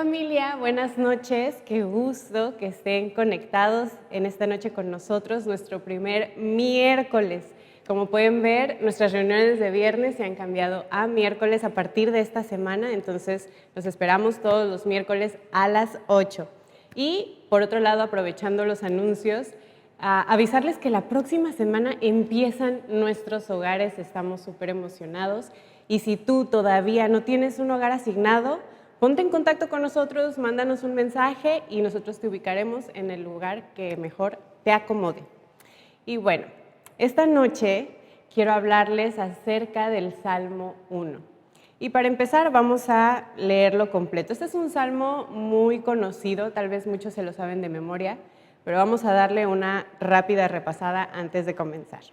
familia, buenas noches, qué gusto que estén conectados en esta noche con nosotros, nuestro primer miércoles. Como pueden ver, nuestras reuniones de viernes se han cambiado a miércoles a partir de esta semana, entonces los esperamos todos los miércoles a las 8. Y por otro lado, aprovechando los anuncios, avisarles que la próxima semana empiezan nuestros hogares, estamos súper emocionados. Y si tú todavía no tienes un hogar asignado, ponte en contacto con nosotros, mándanos un mensaje y nosotros te ubicaremos en el lugar que mejor te acomode. Y bueno, esta noche quiero hablarles acerca del Salmo 1. Y para empezar vamos a leerlo completo. Este es un salmo muy conocido, tal vez muchos se lo saben de memoria, pero vamos a darle una rápida repasada antes de comenzar.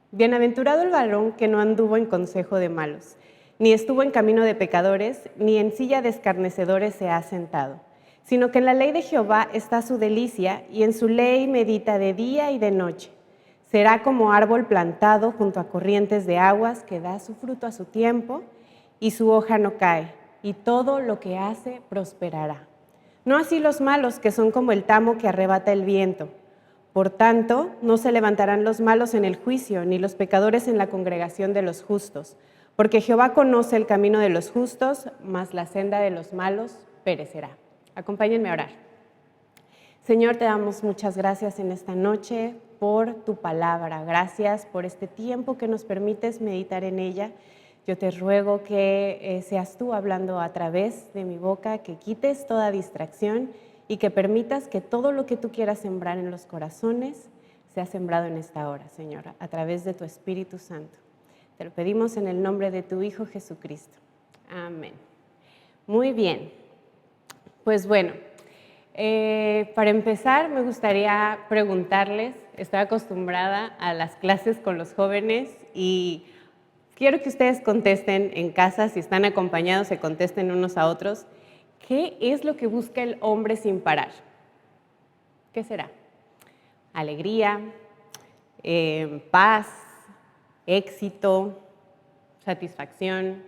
Bienaventurado el varón que no anduvo en consejo de malos, ni estuvo en camino de pecadores, ni en silla de escarnecedores se ha sentado, sino que en la ley de Jehová está su delicia, y en su ley medita de día y de noche. Será como árbol plantado junto a corrientes de aguas, que da su fruto a su tiempo, y su hoja no cae, y todo lo que hace prosperará. No así los malos, que son como el tamo que arrebata el viento. Por tanto, no se levantarán los malos en el juicio, ni los pecadores en la congregación de los justos, porque Jehová conoce el camino de los justos, mas la senda de los malos perecerá. Acompáñenme a orar. Señor, te damos muchas gracias en esta noche por tu palabra. Gracias por este tiempo que nos permites meditar en ella. Yo te ruego que seas tú hablando a través de mi boca, que quites toda distracción y que permitas que todo lo que tú quieras sembrar en los corazones sea sembrado en esta hora, Señor, a través de tu Espíritu Santo. Te lo pedimos en el nombre de tu Hijo Jesucristo. Amén. Muy bien. Pues bueno, para empezar me gustaría preguntarles, estoy acostumbrada a las clases con los jóvenes y quiero que ustedes contesten en casa, si están acompañados, se contesten unos a otros. ¿Qué es lo que busca el hombre sin parar? ¿Qué será? Alegría, paz, éxito, satisfacción.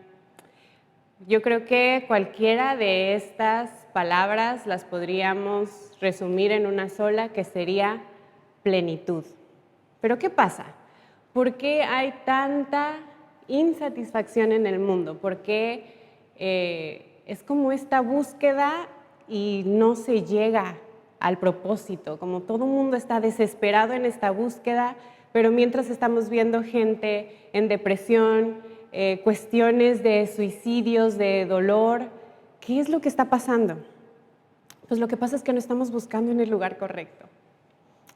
Yo creo que cualquiera de estas palabras las podríamos resumir en una sola, que sería plenitud. Pero ¿qué pasa? ¿Por qué hay tanta insatisfacción en el mundo? ¿Por qué es como esta búsqueda y no se llega al propósito? Como todo el mundo está desesperado en esta búsqueda, pero mientras estamos viendo gente en depresión, cuestiones de suicidios, de dolor, ¿qué es lo que está pasando? Pues lo que pasa es que no estamos buscando en el lugar correcto.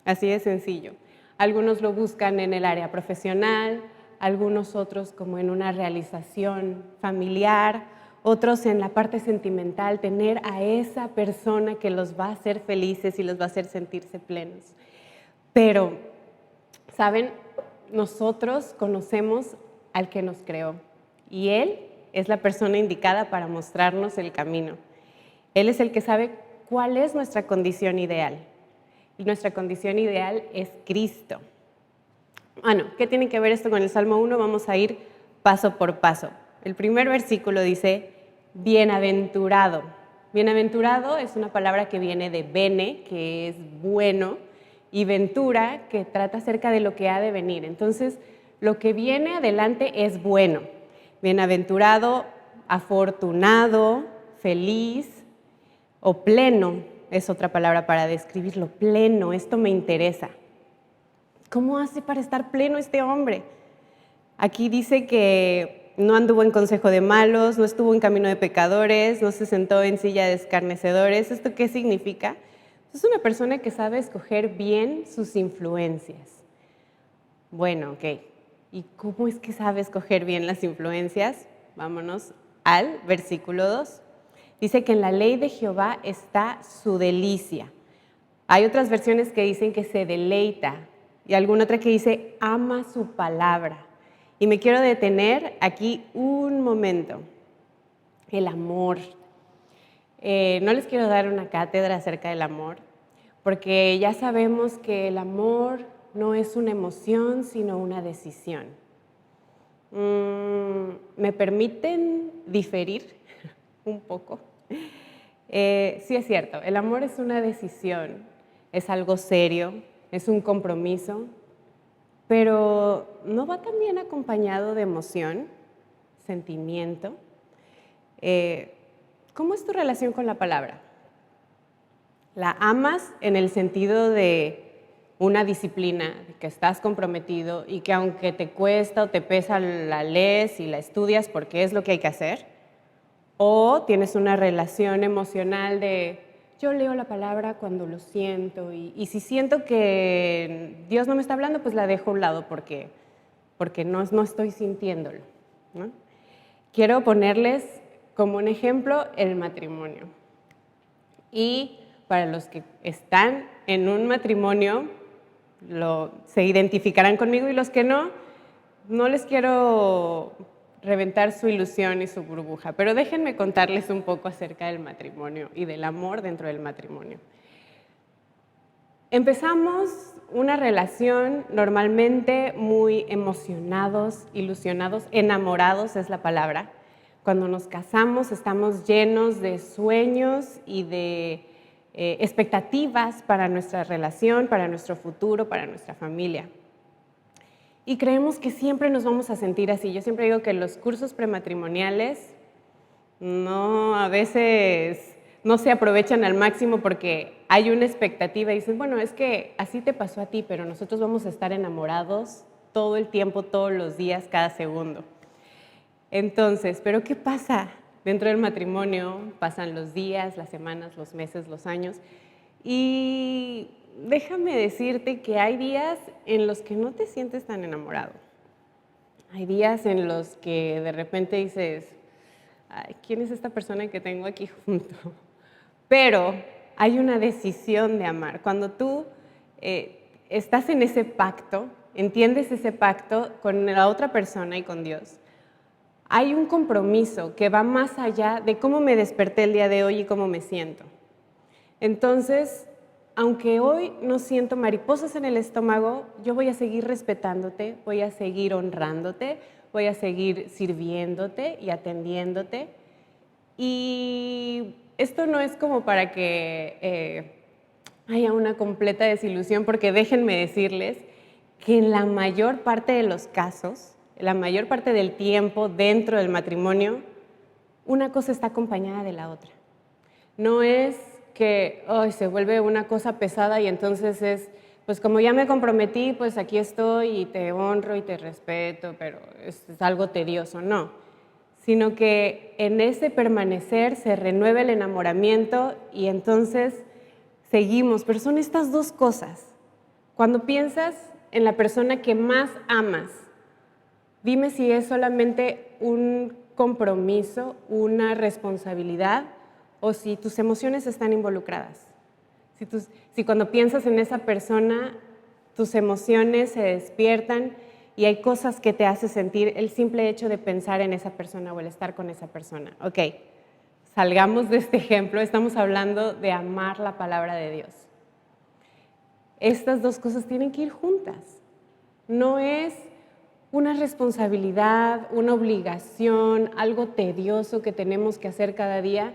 Así de sencillo. Algunos lo buscan en el área profesional, algunos otros como en una realización familiar, otros en la parte sentimental, tener a esa persona que los va a hacer felices y los va a hacer sentirse plenos. Pero, ¿saben? Nosotros conocemos al que nos creó y Él es la persona indicada para mostrarnos el camino. Él es el que sabe cuál es nuestra condición ideal. Y nuestra condición ideal es Cristo. Bueno, ¿qué tiene que ver esto con el Salmo 1? Vamos a ir paso por paso. El primer versículo dice, bienaventurado. Bienaventurado es una palabra que viene de bene, que es bueno, y ventura, que trata acerca de lo que ha de venir. Entonces, lo que viene adelante es bueno. Bienaventurado, afortunado, feliz o pleno es otra palabra para describirlo. Pleno, esto me interesa. ¿Cómo hace para estar pleno este hombre? Aquí dice que no anduvo en consejo de malos, no estuvo en camino de pecadores, no se sentó en silla de escarnecedores. ¿Esto qué significa? Es una persona que sabe escoger bien sus influencias. Bueno, ok. ¿Y cómo es que sabe escoger bien las influencias? Vámonos al versículo 2. Dice que en la ley de Jehová está su delicia. Hay otras versiones que dicen que se deleita y alguna otra que dice ama su palabra. Y me quiero detener aquí un momento. El amor. No les quiero dar una cátedra acerca del amor, porque ya sabemos que el amor no es una emoción, sino una decisión. ¿Me permiten diferir un poco? Sí es cierto, el amor es una decisión, es algo serio, es un compromiso, pero ¿no va también acompañado de emoción, sentimiento? ¿Cómo es tu relación con la palabra? ¿La amas en el sentido de una disciplina, de que estás comprometido y que aunque te cuesta o te pesa la lees y la estudias porque es lo que hay que hacer? ¿O tienes una relación emocional de yo leo la palabra cuando lo siento y si siento que Dios no me está hablando, pues la dejo a un lado porque no estoy sintiéndolo, ¿no? Quiero ponerles como un ejemplo el matrimonio. Y para los que están en un matrimonio, se identificarán conmigo, y los que no les quiero reventar su ilusión y su burbuja, pero déjenme contarles un poco acerca del matrimonio y del amor dentro del matrimonio. Empezamos una relación normalmente muy emocionados, ilusionados, enamorados es la palabra. Cuando nos casamos estamos llenos de sueños y de expectativas para nuestra relación, para nuestro futuro, para nuestra familia. Y creemos que siempre nos vamos a sentir así. Yo siempre digo que los cursos prematrimoniales a veces no se aprovechan al máximo porque hay una expectativa y dicen, bueno, es que así te pasó a ti, pero nosotros vamos a estar enamorados todo el tiempo, todos los días, cada segundo. Entonces, ¿pero qué pasa? Dentro del matrimonio pasan los días, las semanas, los meses, los años, y déjame decirte que hay días en los que no te sientes tan enamorado. Hay días en los que de repente dices, ay, ¿quién es esta persona que tengo aquí junto? Pero hay una decisión de amar. Cuando tú estás en ese pacto, entiendes ese pacto con la otra persona y con Dios, hay un compromiso que va más allá de cómo me desperté el día de hoy y cómo me siento. Entonces, aunque hoy no siento mariposas en el estómago, yo voy a seguir respetándote, voy a seguir honrándote, voy a seguir sirviéndote y atendiéndote. Y esto no es como para que haya una completa desilusión, porque déjenme decirles que en la mayor parte de los casos, la mayor parte del tiempo dentro del matrimonio, una cosa está acompañada de la otra. No es que se vuelve una cosa pesada y entonces es, pues como ya me comprometí, pues aquí estoy y te honro y te respeto, pero es algo tedioso, no. Sino que en ese permanecer se renueva el enamoramiento y entonces seguimos. Pero son estas dos cosas. Cuando piensas en la persona que más amas, dime si es solamente un compromiso, una responsabilidad, o si tus emociones están involucradas. Si cuando piensas en esa persona, tus emociones se despiertan y hay cosas que te hacen sentir el simple hecho de pensar en esa persona o el estar con esa persona. Ok, salgamos de este ejemplo, estamos hablando de amar la palabra de Dios. Estas dos cosas tienen que ir juntas. No es una responsabilidad, una obligación, algo tedioso que tenemos que hacer cada día.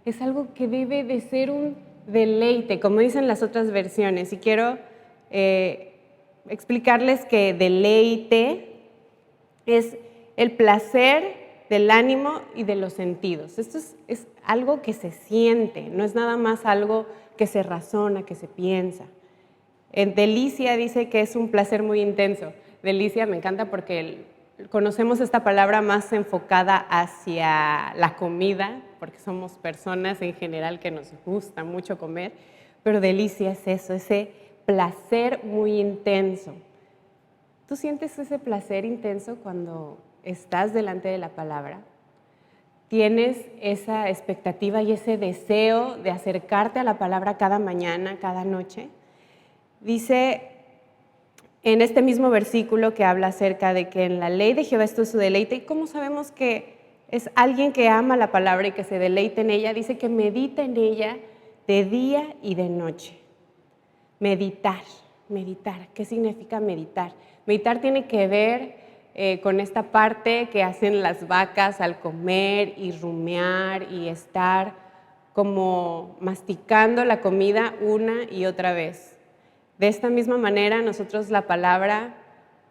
Es algo que debe de ser un deleite, como dicen las otras versiones. Y quiero explicarles que deleite es el placer del ánimo y de los sentidos. Esto es algo que se siente, no es nada más algo que se razona, que se piensa. En delicia dice que es un placer muy intenso. Delicia me encanta porque conocemos esta palabra más enfocada hacia la comida, porque somos personas en general que nos gusta mucho comer, pero delicia es eso, ese placer muy intenso. ¿Tú sientes ese placer intenso cuando estás delante de la palabra? ¿Tienes esa expectativa y ese deseo de acercarte a la palabra cada mañana, cada noche? Dice en este mismo versículo que habla acerca de que en la ley de Jehová está su deleite. ¿Y cómo sabemos que es alguien que ama la palabra y que se deleita en ella? Dice que medita en ella de día y de noche. Meditar. ¿Qué significa meditar? Meditar tiene que ver con esta parte que hacen las vacas al comer y rumear y estar como masticando la comida una y otra vez. De esta misma manera, nosotros la palabra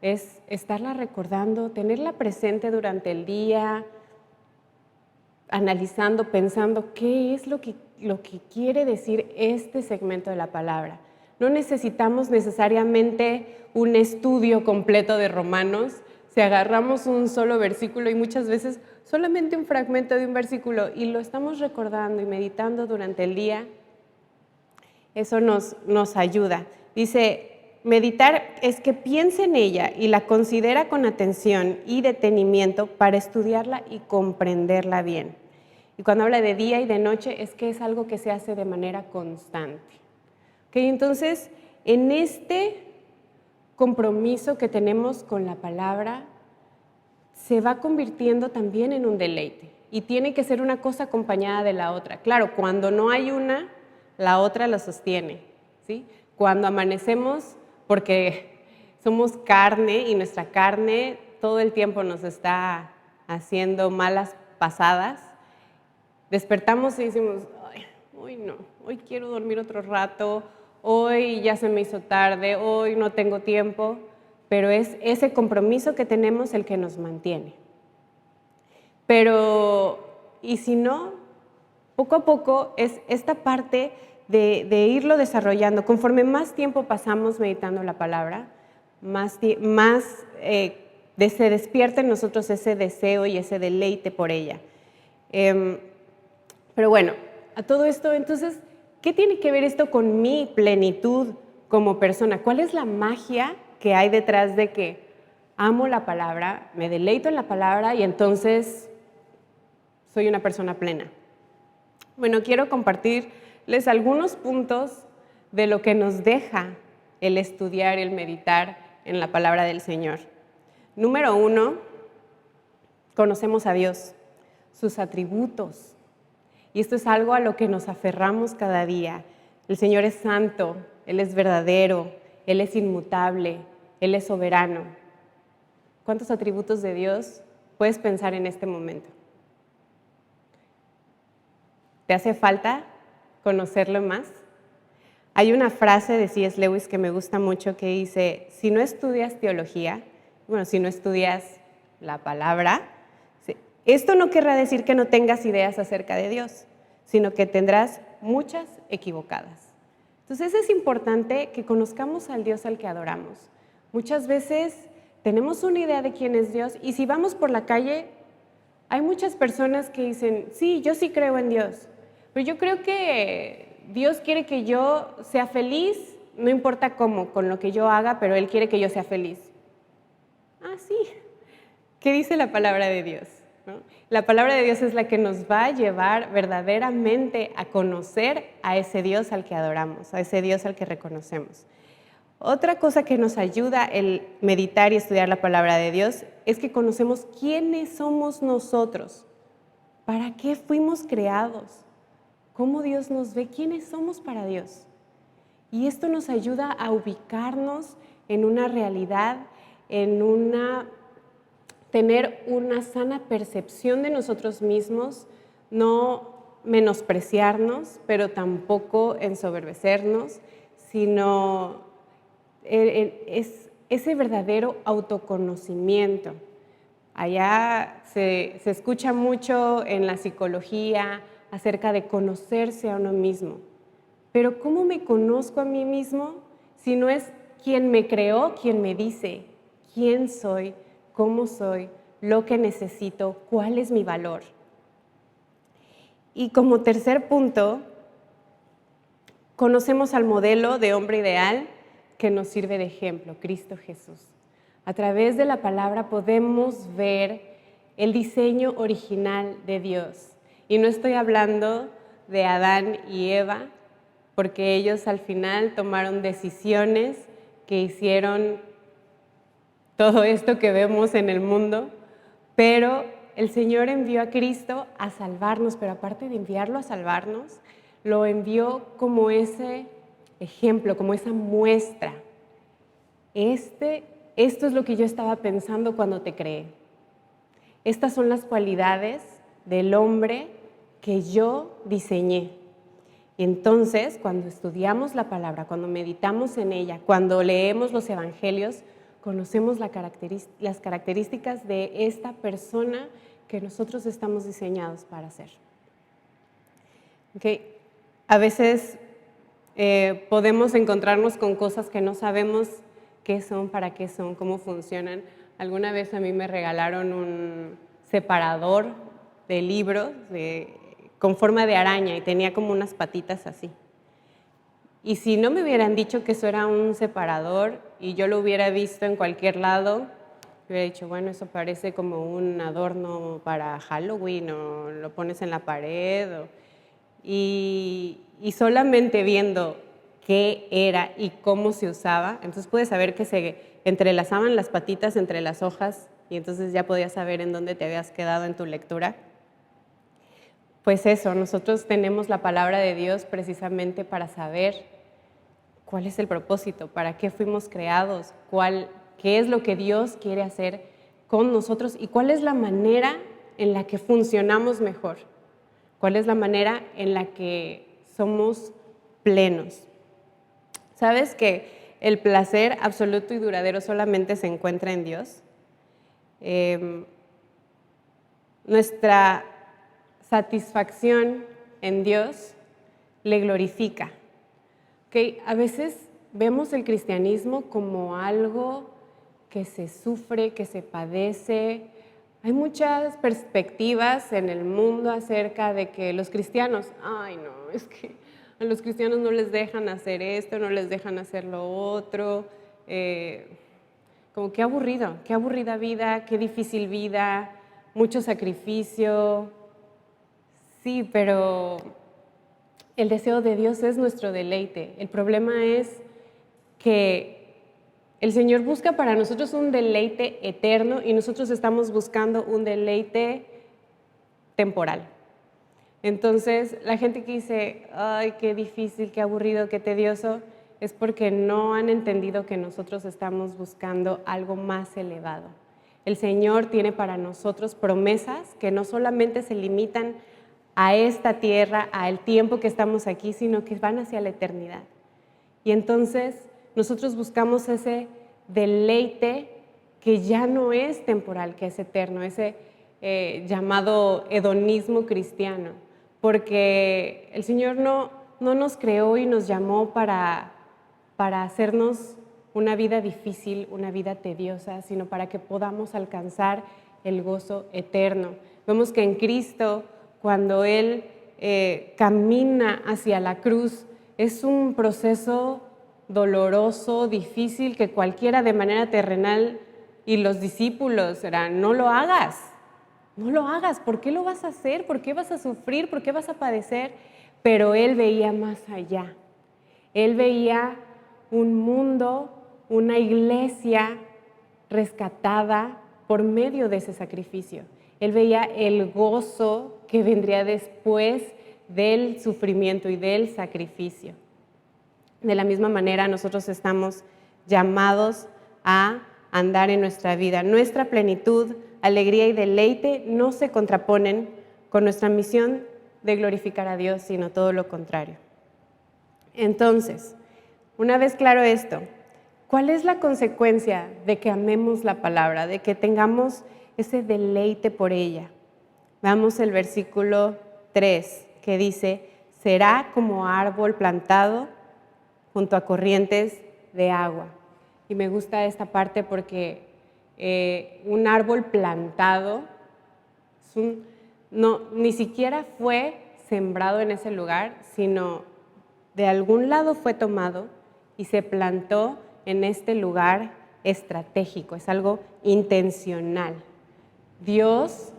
es estarla recordando, tenerla presente durante el día, analizando, pensando qué es lo que quiere decir este segmento de la palabra. No necesitamos necesariamente un estudio completo de Romanos. Si agarramos un solo versículo y muchas veces solamente un fragmento de un versículo y lo estamos recordando y meditando durante el día, eso nos ayuda. Dice, meditar es que piense en ella y la considera con atención y detenimiento para estudiarla y comprenderla bien. Y cuando habla de día y de noche es que es algo que se hace de manera constante. ¿Okay? Entonces, en este compromiso que tenemos con la palabra, se va convirtiendo también en un deleite. Y tiene que ser una cosa acompañada de la otra. Claro, cuando no hay una, la otra la sostiene, ¿sí? Cuando amanecemos, porque somos carne y nuestra carne todo el tiempo nos está haciendo malas pasadas, despertamos y decimos, ay, hoy no, hoy quiero dormir otro rato, hoy ya se me hizo tarde, hoy no tengo tiempo, pero es ese compromiso que tenemos el que nos mantiene. Pero, y si no, poco a poco es esta parte de irlo desarrollando. Conforme más tiempo pasamos meditando la palabra, más se despierta en nosotros ese deseo y ese deleite por ella. Pero bueno, a todo esto, entonces, ¿qué tiene que ver esto con mi plenitud como persona? ¿Cuál es la magia que hay detrás de que amo la palabra, me deleito en la palabra y entonces soy una persona plena? Bueno, quiero compartirles algunos puntos de lo que nos deja el estudiar y el meditar en la palabra del Señor. Número 1, conocemos a Dios, sus atributos. Y esto es algo a lo que nos aferramos cada día. El Señor es santo, Él es verdadero, Él es inmutable, Él es soberano. ¿Cuántos atributos de Dios puedes pensar en este momento? ¿Te hace falta conocerlo más? Hay una frase de C.S. Lewis que me gusta mucho que dice, si no estudias teología, si no estudias la palabra, esto no querrá decir que no tengas ideas acerca de Dios, sino que tendrás muchas equivocadas. Entonces es importante que conozcamos al Dios al que adoramos. Muchas veces tenemos una idea de quién es Dios y si vamos por la calle, hay muchas personas que dicen, sí, yo sí creo en Dios, pero yo creo que Dios quiere que yo sea feliz, no importa cómo, con lo que yo haga, pero Él quiere que yo sea feliz. Ah, sí. ¿Qué dice la palabra de Dios? ¿No? La palabra de Dios es la que nos va a llevar verdaderamente a conocer a ese Dios al que adoramos, a ese Dios al que reconocemos. Otra cosa que nos ayuda el meditar y estudiar la palabra de Dios es que conocemos quiénes somos nosotros, para qué fuimos creados, cómo Dios nos ve, quiénes somos para Dios. Y esto nos ayuda a ubicarnos en una realidad, tener una sana percepción de nosotros mismos, no menospreciarnos, pero tampoco ensoberbecernos, sino es ese verdadero autoconocimiento. Allá se escucha mucho en la psicología acerca de conocerse a uno mismo. Pero ¿cómo me conozco a mí mismo si no es quien me creó, quien me dice quién soy, cómo soy, lo que necesito, cuál es mi valor? Y como tercer punto, conocemos al modelo de hombre ideal que nos sirve de ejemplo, Cristo Jesús. A través de la palabra podemos ver el diseño original de Dios. Y no estoy hablando de Adán y Eva, porque ellos al final tomaron decisiones que hicieron todo esto que vemos en el mundo, pero el Señor envió a Cristo a salvarnos, pero aparte de enviarlo a salvarnos, lo envió como ese ejemplo, como esa muestra. Esto es lo que yo estaba pensando cuando te creé. Estas son las cualidades del hombre que yo diseñé. Y entonces, cuando estudiamos la palabra, cuando meditamos en ella, cuando leemos los evangelios, conocemos las características de esta persona que nosotros estamos diseñados para ser. Okay. A veces podemos encontrarnos con cosas que no sabemos qué son, para qué son, cómo funcionan. Alguna vez a mí me regalaron un separador de libros con forma de araña y tenía como unas patitas así. Y si no me hubieran dicho que eso era un separador y yo lo hubiera visto en cualquier lado, hubiera dicho, bueno, eso parece como un adorno para Halloween o lo pones en la pared. Y solamente viendo qué era y cómo se usaba, entonces puedes saber que se entrelazaban las patitas entre las hojas y entonces ya podías saber en dónde te habías quedado en tu lectura. Pues eso, nosotros tenemos la palabra de Dios precisamente para saber cuál es el propósito, para qué fuimos creados, qué es lo que Dios quiere hacer con nosotros y cuál es la manera en la que funcionamos mejor, cuál es la manera en la que somos plenos. ¿Sabes que el placer absoluto y duradero solamente se encuentra en Dios? Nuestra satisfacción en Dios le glorifica. ¿Okay? A veces vemos el cristianismo como algo que se sufre, que se padece. Hay muchas perspectivas en el mundo acerca de que los cristianos, ay no, es que a los cristianos no les dejan hacer esto, no les dejan hacer lo otro. Como qué aburrida vida, qué difícil vida, mucho sacrificio. Sí, pero el deseo de Dios es nuestro deleite. El problema es que el Señor busca para nosotros un deleite eterno y nosotros estamos buscando un deleite temporal. Entonces, la gente que dice, ay, qué difícil, qué aburrido, qué tedioso, es porque no han entendido que nosotros estamos buscando algo más elevado. El Señor tiene para nosotros promesas que no solamente se limitan a esta tierra, al tiempo que estamos aquí, sino que van hacia la eternidad. Y entonces nosotros buscamos ese deleite que ya no es temporal, que es eterno, ese llamado hedonismo cristiano, porque el Señor no nos creó y nos llamó para hacernos una vida difícil, una vida tediosa, sino para que podamos alcanzar el gozo eterno. Vemos que en Cristo, cuando Él camina hacia la cruz, es un proceso doloroso, difícil, que cualquiera de manera terrenal y los discípulos eran, no lo hagas, ¿por qué lo vas a hacer? ¿Por qué vas a sufrir? ¿Por qué vas a padecer? Pero Él veía más allá. Él veía un mundo, una iglesia rescatada por medio de ese sacrificio. Él veía el gozo que vendría después del sufrimiento y del sacrificio. De la misma manera, nosotros estamos llamados a andar en nuestra vida. Nuestra plenitud, alegría y deleite no se contraponen con nuestra misión de glorificar a Dios, sino todo lo contrario. Entonces, una vez claro esto, ¿cuál es la consecuencia de que amemos la palabra, de que tengamos ese deleite por ella? Veamos el versículo 3, que dice, será como árbol plantado junto a corrientes de agua. Y me gusta esta parte porque un árbol plantado ni siquiera fue sembrado en ese lugar, sino de algún lado fue tomado y se plantó en este lugar estratégico, es algo intencional. Dios,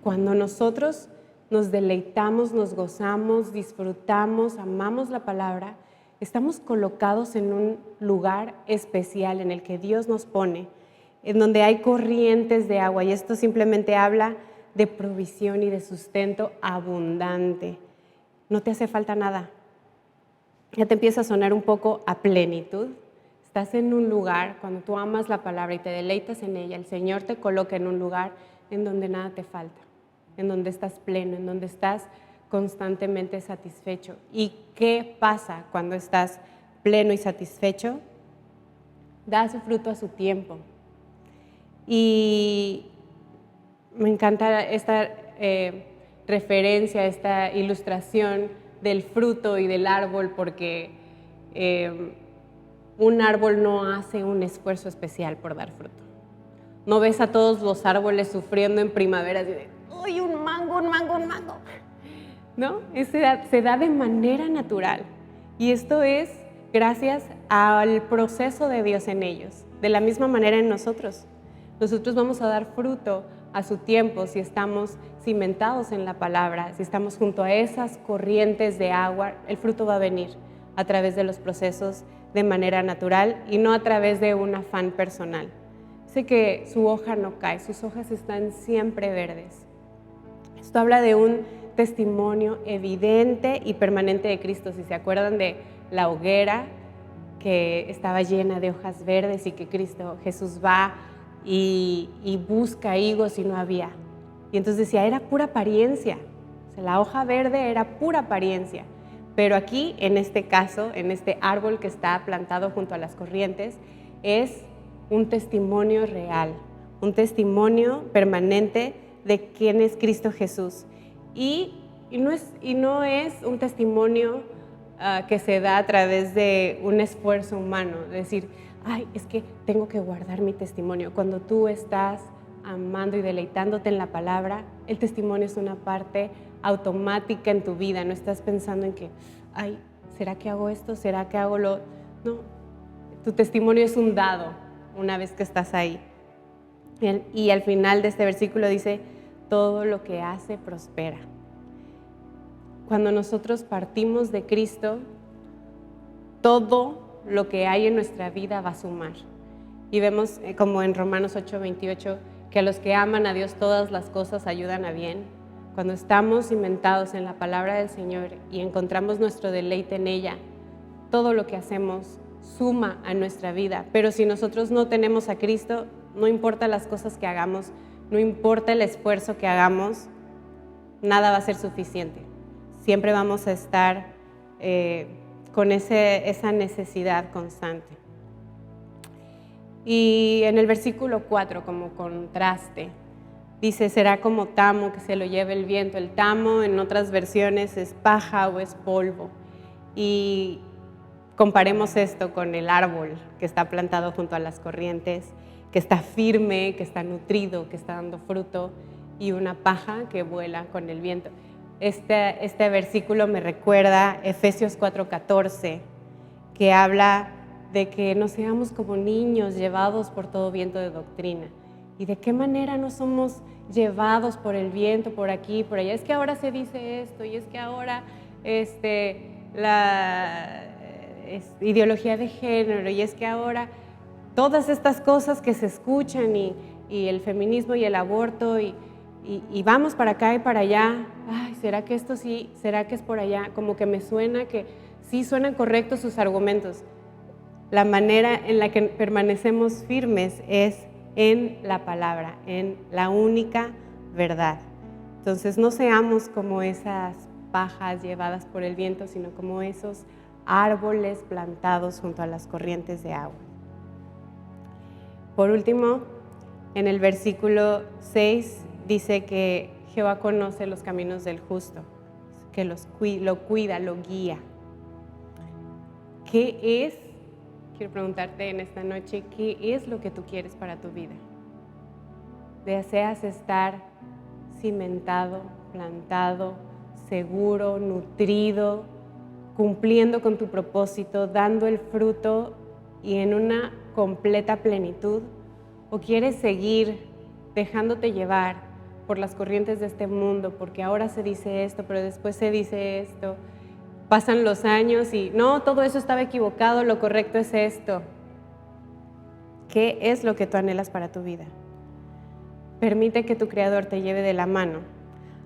cuando nosotros nos deleitamos, nos gozamos, disfrutamos, amamos la palabra, estamos colocados en un lugar especial en el que Dios nos pone, en donde hay corrientes de agua, y esto simplemente habla de provisión y de sustento abundante. No te hace falta nada. Ya te empieza a sonar un poco a plenitud. Estás en un lugar, cuando tú amas la palabra y te deleitas en ella, el Señor te coloca en un lugar en donde nada te falta, en donde estás pleno, en donde estás constantemente satisfecho. ¿Y qué pasa cuando estás pleno y satisfecho? Da su fruto a su tiempo. Y me encanta esta referencia, esta ilustración del fruto y del árbol, porque un árbol no hace un esfuerzo especial por dar fruto. No ves a todos los árboles sufriendo en primavera, así de, ¡uy, un mango, un mango, un mango! ¿No? Se da de manera natural. Y esto es gracias al proceso de Dios en ellos. De la misma manera en nosotros. Nosotros vamos a dar fruto a su tiempo si estamos cimentados en la palabra, si estamos junto a esas corrientes de agua, el fruto va a venir a través de los procesos de manera natural y no a través de un afán personal. Sé que su hoja no cae, sus hojas están siempre verdes. Esto habla de un testimonio evidente y permanente de Cristo. Si se acuerdan de la hoguera que estaba llena de hojas verdes y que Jesús va y busca higos y no había. Y entonces decía, era pura apariencia. O sea, la hoja verde era pura apariencia. Pero aquí, en este caso, en este árbol que está plantado junto a las corrientes, es un testimonio real, un testimonio permanente de quién es Cristo Jesús. Y no es un testimonio que se da a través de un esfuerzo humano, de decir, ay, es que tengo que guardar mi testimonio. Cuando tú estás amando y deleitándote en la palabra, el testimonio es una parte automática en tu vida. No estás pensando en que, ay, ¿será que hago esto? ¿Será que hago lo...? No, tu testimonio es un dado una vez que estás ahí. Y al final de este versículo dice, todo lo que hace prospera. Cuando nosotros partimos de Cristo, todo lo que hay en nuestra vida va a sumar. Y vemos como en Romanos 8:28, que a los que aman a Dios todas las cosas ayudan a bien. Cuando estamos cimentados en la palabra del Señor y encontramos nuestro deleite en ella, todo lo que hacemos suma a nuestra vida. Pero si nosotros no tenemos a Cristo, no importa las cosas que hagamos, no importa el esfuerzo que hagamos, nada va a ser suficiente. Siempre vamos a estar con esa necesidad constante. Y en el versículo 4, como contraste, dice, será como tamo que se lo lleve el viento. El tamo en otras versiones es paja o es polvo. Y comparemos esto con el árbol que está plantado junto a las corrientes, que está firme, que está nutrido, que está dando fruto, y una paja que vuela con el viento. Este versículo me recuerda Efesios 4:14, que habla de que no seamos como niños llevados por todo viento de doctrina. ¿Y de qué manera no somos llevados por el viento, por aquí, por allá? Es que ahora se dice esto, y es que ahora la ideología de género, y es que ahora todas estas cosas que se escuchan, y el feminismo y el aborto, y vamos para acá y para allá. Ay, ¿será que esto sí? ¿Será que es por allá? Como que me suena que sí suenan correctos sus argumentos. La manera en la que permanecemos firmes es en la palabra, en la única verdad. Entonces no seamos como esas pajas llevadas por el viento, sino como esos árboles plantados junto a las corrientes de agua. Por último, en el versículo 6 dice que Jehová conoce los caminos del justo, que lo cuida, lo guía. ¿Qué es? Quiero preguntarte en esta noche, ¿qué es lo que tú quieres para tu vida? ¿Deseas estar cimentado, plantado, seguro, nutrido, cumpliendo con tu propósito, dando el fruto y en una completa plenitud? ¿O quieres seguir dejándote llevar por las corrientes de este mundo, porque ahora se dice esto, pero después se dice esto? Pasan los años y no, todo eso estaba equivocado, lo correcto es esto. ¿Qué es lo que tú anhelas para tu vida? Permite que tu Creador te lleve de la mano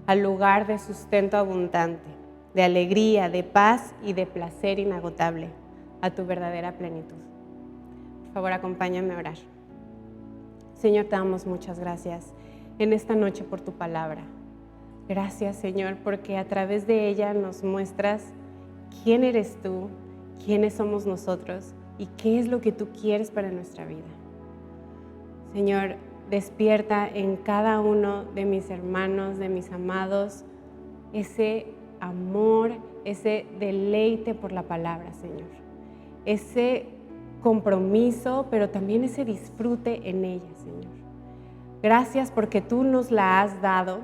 al lugar de sustento abundante, de alegría, de paz y de placer inagotable, a tu verdadera plenitud. Por favor, acompáñame a orar. Señor, te damos muchas gracias en esta noche por tu palabra. Gracias, Señor, porque a través de ella nos muestras quién eres tú, quiénes somos nosotros y qué es lo que tú quieres para nuestra vida. Señor, despierta en cada uno de mis hermanos, de mis amados, ese amor, ese deleite por la palabra, Señor. Ese compromiso, pero también ese disfrute en ella, Señor. Gracias porque tú nos la has dado,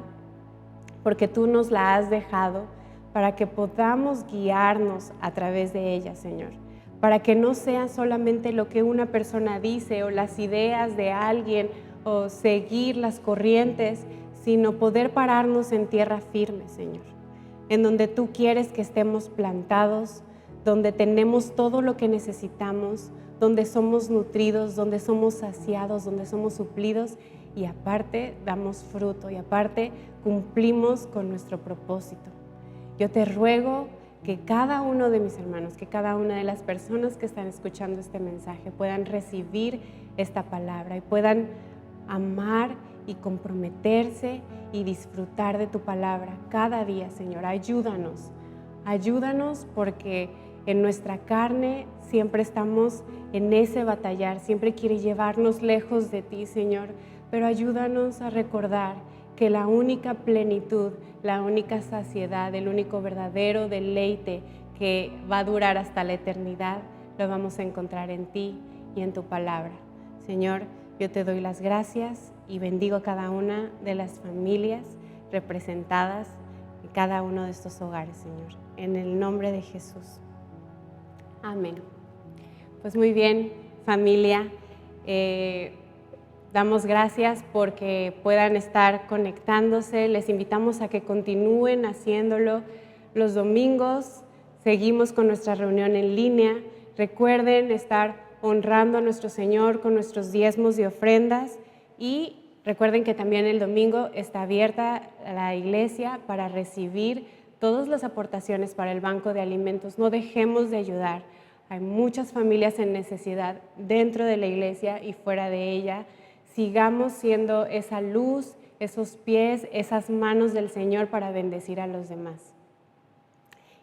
porque tú nos la has dejado para que podamos guiarnos a través de ella, Señor. Para que no sea solamente lo que una persona dice o las ideas de alguien o seguir las corrientes, sino poder pararnos en tierra firme, Señor, en donde tú quieres que estemos plantados, donde tenemos todo lo que necesitamos, donde somos nutridos, donde somos saciados, donde somos suplidos y aparte damos fruto y aparte cumplimos con nuestro propósito. Yo te ruego que cada uno de mis hermanos, que cada una de las personas que están escuchando este mensaje puedan recibir esta palabra y puedan amar y comprometerse y disfrutar de tu palabra cada día, Señor. Ayúdanos porque en nuestra carne siempre estamos en ese batallar, siempre quiere llevarnos lejos de ti, Señor, pero ayúdanos a recordar que la única plenitud, la única saciedad, el único verdadero deleite que va a durar hasta la eternidad, lo vamos a encontrar en ti y en tu palabra. Señor, yo te doy las gracias y bendigo a cada una de las familias representadas en cada uno de estos hogares, Señor, en el nombre de Jesús. Amén. Pues muy bien, familia. Damos gracias porque puedan estar conectándose. Les invitamos a que continúen haciéndolo. Los domingos seguimos con nuestra reunión en línea. Recuerden estar honrando a nuestro Señor con nuestros diezmos y ofrendas. Y recuerden que también el domingo está abierta la iglesia para recibir todas las aportaciones para el banco de alimentos. No dejemos de ayudar. Hay muchas familias en necesidad dentro de la iglesia y fuera de ella. Sigamos siendo esa luz, esos pies, esas manos del Señor para bendecir a los demás.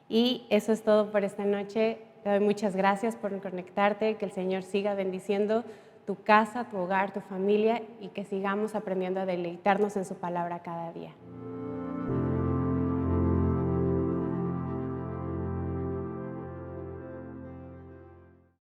Y eso es todo por esta noche. Te doy muchas gracias por conectarte, que el Señor siga bendiciendo tu casa, tu hogar, tu familia y que sigamos aprendiendo a deleitarnos en su palabra cada día.